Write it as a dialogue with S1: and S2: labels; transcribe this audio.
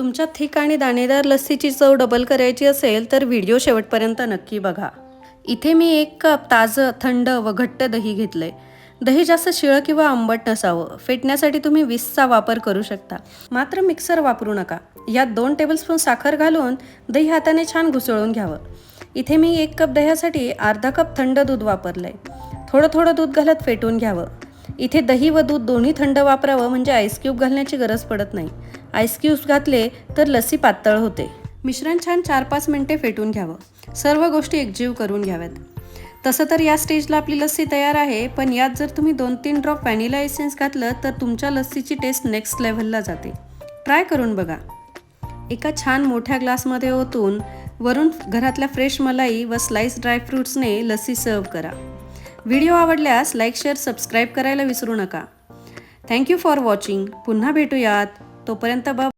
S1: तुमच्या थिक आणि दाणेदार लस्सीची चव डबल करायची असेल तर व्हिडिओ शेवटपर्यंत नक्की बघा। इथे मी 1 कप ताजं, थंड व घट्ट दही घेतलंय। दही जास्त शिळं किंवा आंबट नसावं। फेटण्यासाठी तुम्ही विस्कचा वापर करू शकता, मात्र मिक्सर वापरू नका। यात 2 टेबलस्पून साखर घालून दही हाताने छान घुसळून घ्यावं। इथे मी 1 कप दह्यासाठी अर्धा कप थंड दूध वापरलंय। थोडं थोडं दूध घालत फेटून घ्यावं। इथे दही व दूध दोन्ही थंड वापरावं, म्हणजे आईस क्यूब घालण्याची गरज पडत नाही। आईस क्यूब्स घातले तर लस्सी पातळ होते। मिश्रण छान 4-5 मिनिटे फेटून घ्यावं। सर्व गोष्टी एकजीव करून घ्याव्यात। तसं तर या स्टेजला आपली लस्सी तयार आहे, पण यात जर तुम्ही 2-3 ड्रॉप व्हॅनिला एसेन्स घातलं तर तुमच्या लस्सीची टेस्ट नेक्स्ट लेव्हलला जाते। ट्राय करून बघा। एका छान मोठ्या ग्लासमध्ये ओतून वरून घरातल्या फ्रेश मलाई व स्लाइस ड्रायफ्रूट्सने लस्सी सर्व करा। व्हिडिओ आवडल्यास लाईक, शेअर, सबस्क्राईब करायला विसरू नका। Thank you for watching. पुन्हा भेटूयात, तोपर्यंत बाय।